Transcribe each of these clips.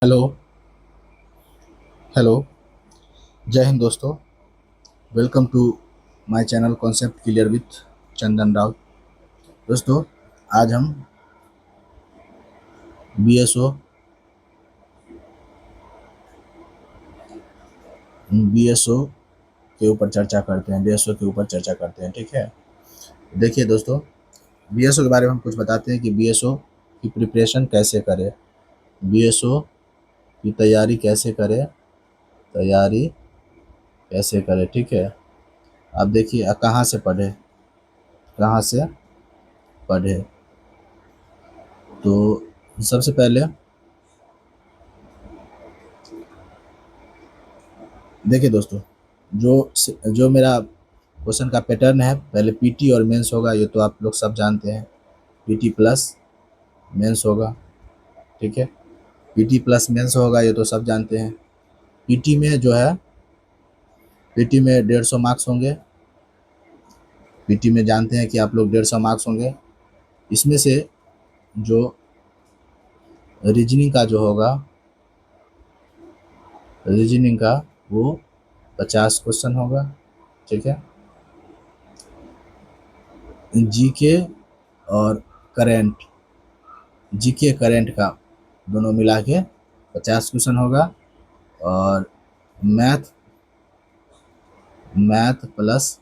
Hello. Hello. जय हिंद दोस्तों। Welcome to my channel concept clear with Chandan Rao. दोस्तों, आज हम बीएसओ बीएसओ के ऊपर चर्चा करते हैं। बीएसओ के ऊपर चर्चा करते हैं, ठीक है। देखिए दोस्तों, बीएसओ के बारे में हम कुछ बताते हैं कि बीएसओ की प्रिपरेशन कैसे करें, बीएसओ की तैयारी कैसे करें, ठीक है। अब देखिए, कहाँ से पढ़े। तो सबसे पहले देखिए दोस्तों, जो मेरा क्वेश्चन का पैटर्न है, पहले पीटी और मेंस होगा, ये तो आप लोग सब जानते हैं। पीटी प्लस मेंस होगा, ठीक है। पीटी प्लस मेंस होगा, ये तो सब जानते हैं। पीटी में जो है, पीटी में 150 मार्क्स होंगे। पीटी में जानते हैं कि आप लोग 150 मार्क्स होंगे। इसमें से जो रीजनिंग का जो होगा, रीजनिंग का वो 50 क्वेश्चन होगा, ठीक है। जीके और करेंट, जीके करेंट का दोनों मिला के 50 क्वेश्चन होगा। और मैथ मैथ प्लस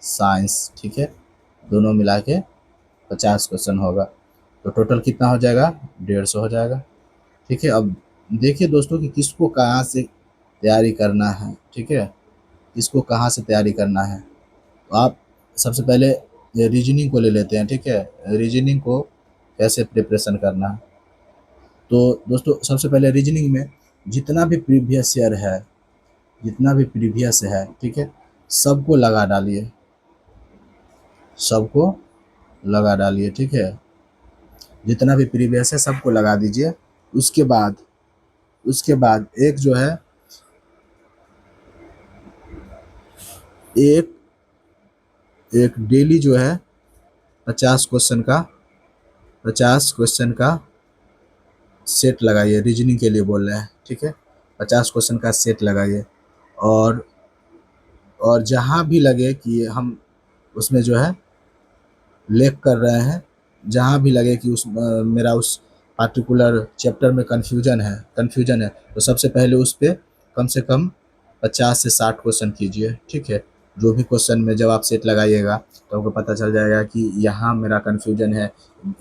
साइंस, ठीक है, दोनों मिला के 50 क्वेश्चन होगा। तो टोटल कितना हो जाएगा? 150 हो जाएगा, ठीक है। अब देखिए दोस्तों कि किसको कहाँ से तैयारी करना है, ठीक है। किसको कहाँ से तैयारी करना है, तो आप सबसे पहले रीजनिंग को ले लेते हैं, ठीक है। रीजनिंग को कैसे प्रिपरेशन करना है, तो दोस्तों सबसे पहले रीजनिंग में जितना भी प्रीवियस ईयर है, जितना भी प्रीवियस है, ठीक है, सबको लगा डालिए, सबको लगा डालिए, ठीक है। जितना भी प्रीवियस है सबको लगा दीजिए। उसके बाद एक जो है, एक एक डेली जो है 50 क्वेश्चन का 50 क्वेश्चन का सेट लगाइए। रीजनिंग के लिए बोल रहे हैं, ठीक है। 50 क्वेश्चन का सेट लगाइए। और जहाँ भी लगे कि हम उसमें जो है लेख कर रहे हैं, जहाँ भी लगे कि मेरा उस पार्टिकुलर चैप्टर में कन्फ्यूजन है, तो सबसे पहले उस पे कम से कम 50 से 60 क्वेश्चन कीजिए, ठीक है। जो भी क्वेश्चन में जब आप सेट लगाइएगा तो आपको पता चल जाएगा कि यहाँ मेरा कन्फ्यूजन है,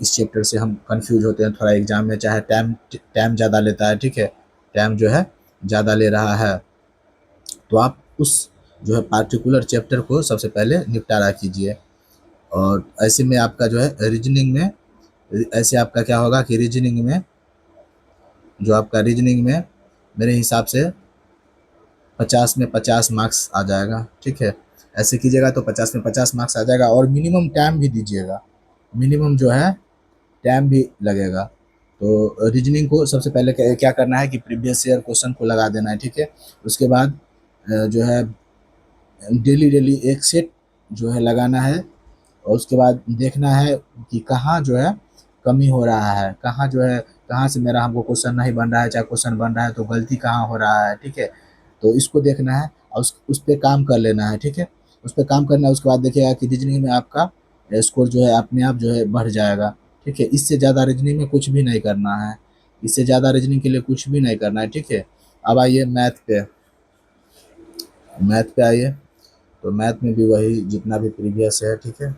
इस चैप्टर से हम कन्फ्यूज होते हैं थोड़ा एग्जाम में, चाहे टाइम टाइम ज़्यादा लेता है, ठीक है, टाइम जो है ज़्यादा ले रहा है, तो आप उस जो है पार्टिकुलर चैप्टर को सबसे पहले निपटारा कीजिए। और ऐसे में आपका जो है रीजनिंग में, ऐसे आपका क्या होगा कि रीजनिंग में मेरे हिसाब से 50 में 50 मार्क्स आ जाएगा, ठीक है। ऐसे कीजिएगा तो 50 में 50 मार्क्स आ जाएगा। और मिनिमम टाइम भी दीजिएगा, मिनिमम जो है टाइम भी लगेगा। तो रीजनिंग को सबसे पहले क्या करना है कि प्रीवियस ईयर क्वेश्चन को लगा देना है, ठीक है। उसके बाद जो है डेली डेली एक सेट जो है लगाना है। और उसके बाद देखना है कि कहाँ जो है कमी हो रहा है, कहाँ जो है, कहाँ से मेरा हमको क्वेश्चन नहीं बन रहा है, चाहे क्वेश्चन बन रहा है तो गलती कहाँ हो रहा है, ठीक है। तो इसको देखना है और उस पर काम कर लेना है, ठीक है। उस पर काम करना है। उसके बाद देखिएगा कि रीजनिंग में आपका स्कोर जो है अपने आप जो है बढ़ जाएगा, ठीक है। इससे ज़्यादा रीजनिंग में कुछ भी नहीं करना है, इससे ज़्यादा रीजनिंग के लिए कुछ भी नहीं करना है, ठीक है। अब आइए मैथ पे आइए। तो मैथ में भी वही जितना भी प्रीवियस है, ठीक है,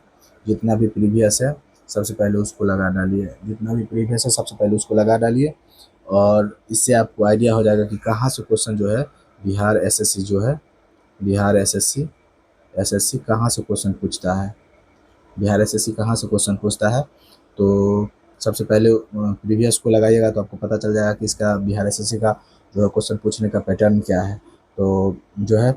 जितना भी प्रीवियस है सबसे पहले उसको लगा डालिए, जितना भी प्रीवियस है सबसे पहले उसको लगा डालिए। और इससे आपको आइडिया हो जाएगा कि कहाँ से क्वेश्चन जो है, बिहार एसएससी जो है, बिहार एसएससी कहाँ से क्वेश्चन पूछता है, बिहार एसएससी कहाँ से क्वेश्चन पूछता है। तो सबसे पहले प्रीवियस को लगाइएगा तो आपको पता चल जाएगा कि इसका बिहार एसएससी का जो है क्वेश्चन पूछने का पैटर्न क्या है। तो जो है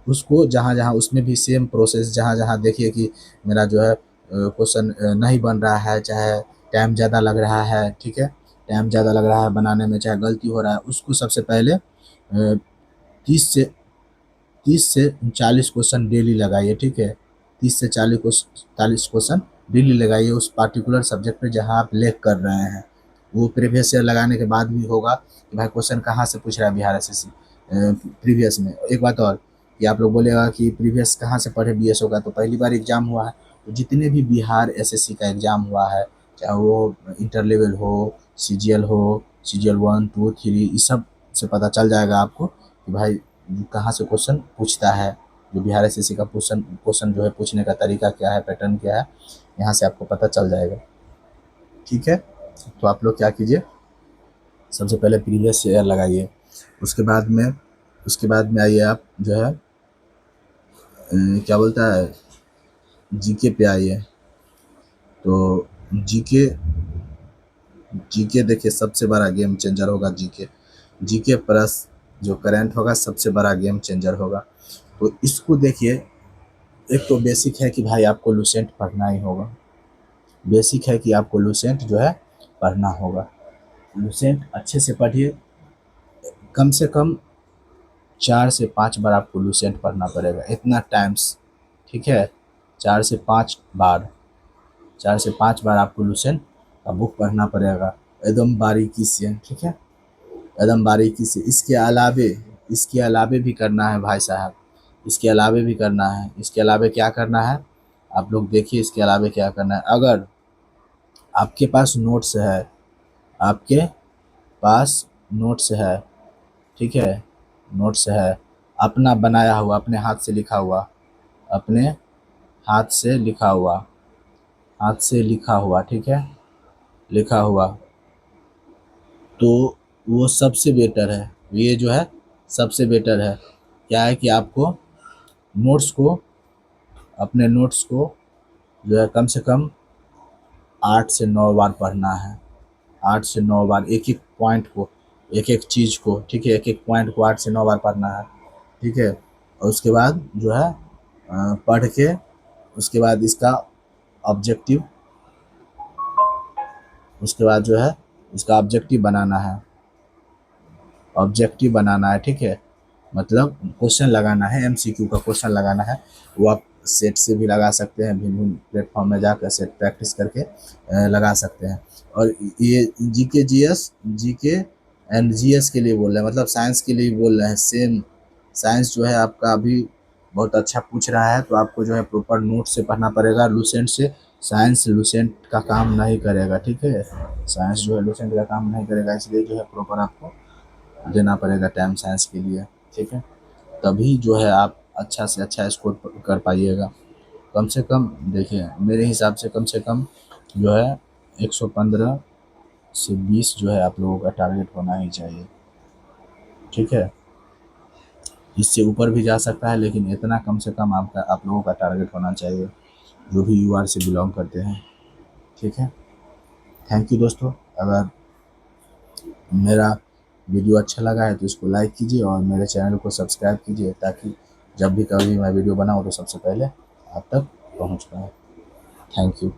उसको जहाँ जहाँ उसमें भी सेम प्रोसेस, जहाँ जहाँ देखिए कि मेरा जो है क्वेश्चन नहीं बन रहा है, चाहे टाइम ज़्यादा लग रहा है, ठीक है, टाइम ज़्यादा लग रहा है बनाने में, चाहे गलती हो रहा है, उसको सबसे पहले 30 से 40 क्वेश्चन डेली लगाइए, ठीक है। 30 से 40 क्वेश्चन डेली लगाइए उस पार्टिकुलर सब्जेक्ट पे जहाँ आप लेख कर रहे हैं। वो प्रीवियस ईयर लगाने के बाद भी होगा कि भाई क्वेश्चन कहाँ से पूछ रहा है बिहार एसएससी प्रीवियस में। एक बात और कि आप लोग बोलेगा कि प्रीवियस कहाँ से पढ़े बीएसओ का, तो पहली बार एग्जाम हुआ है तो जितने भी बिहार एसएससी का एग्जाम हुआ है, चाहे वो इंटर लेवल हो, सीजीएल हो, सीजीएल 1 2 3, इस सब से पता चल जाएगा आपको कि भाई कहाँ से क्वेश्चन पूछता है। जो बिहार एसएससी का क्वेश्चन क्वेश्चन जो है पूछने का तरीका क्या है, पैटर्न क्या है, यहाँ से आपको पता चल जाएगा। ठीक है, तो आप लोग क्या कीजिए, सबसे पहले प्रीवियस ईयर लगाइए। उसके बाद में आइए आप जो है क्या बोलता है, जीके पे आइए। तो जीके जीके देखिए सबसे बड़ा गेम चेंजर होगा। जीके जीके प्लस जो करंट होगा सबसे बड़ा गेम चेंजर होगा। तो इसको देखिए, एक तो बेसिक है कि भाई आपको लूसेंट पढ़ना ही होगा। बेसिक है कि आपको लूसेंट जो है पढ़ना होगा। लूसेंट अच्छे से पढ़िए, कम से कम 4 से 5 बार आपको लूसेंट पढ़ना पड़ेगा, इतना टाइम्स। ठीक है, 4 से 5 बार, 4 से 5 बार आपको लूसेंट का बुक पढ़ना पड़ेगा एकदम बारीकी से। ठीक है, एकदम बारीकी से। इसके अलावे भी करना है भाई साहब, इसके अलावे भी करना है। इसके अलावे क्या करना है आप लोग देखिए, इसके अलावे क्या करना है। अगर आपके पास नोट्स है, आपके पास नोट्स है, ठीक है, नोट्स है अपना बनाया हुआ, अपने हाथ से लिखा हुआ, अपने हाथ से लिखा हुआ, हाथ से लिखा हुआ, ठीक है, लिखा हुआ, तो वो सबसे बेटर है। ये जो है सबसे बेटर है। क्या है कि आपको नोट्स को, अपने नोट्स को जो है कम से कम 8 से 9 बार पढ़ना है। 8 से 9 बार एक एक पॉइंट को, एक एक चीज़ को, ठीक है, एक एक पॉइंट को 8 से 9 बार पढ़ना है। ठीक है, और उसके बाद जो है पढ़ के उसके बाद इसका ऑब्जेक्टिव, उसके बाद जो है इसका ऑब्जेक्टिव बनाना है। ऑब्जेक्टिव बनाना है, ठीक है, मतलब क्वेश्चन लगाना है, एमसीक्यू का क्वेश्चन लगाना है। वो आप सेट से भी लगा सकते हैं, भिन्न भिन्न प्लेटफॉर्म में जाकर सेट प्रैक्टिस करके लगा सकते हैं। और ये GK GS, GK and GS के लिए बोल रहे हैं, मतलब साइंस के लिए बोल रहे हैं सेम। साइंस जो है आपका अभी बहुत अच्छा पूछ रहा है, तो आपको जो है प्रॉपर नोट से पढ़ना पड़ेगा, लूसेंट से। साइंस लूसेंट का काम नहीं करेगा, ठीक है, साइंस जो है लूसेंट का काम नहीं करेगा, इसलिए जो है प्रॉपर आपको देना पड़ेगा टाइम साइंस के लिए। ठीक है, तभी जो है आप अच्छा से अच्छा स्कोर कर पाइएगा। कम से कम देखिए, मेरे हिसाब से कम जो है 115 से 20 जो है आप लोगों का टारगेट होना ही चाहिए। ठीक है, इससे ऊपर भी जा सकता है, लेकिन इतना कम से कम आपका आप लोगों का टारगेट होना चाहिए जो भी यूआर से बिलोंग करते हैं। ठीक है, थैंक यू दोस्तों। अगर मेरा वीडियो अच्छा लगा है तो इसको लाइक कीजिए और मेरे चैनल को सब्सक्राइब कीजिए, ताकि जब भी कभी मैं वीडियो बनाऊँ तो सबसे पहले आप तक पहुँच पाए। Thank you.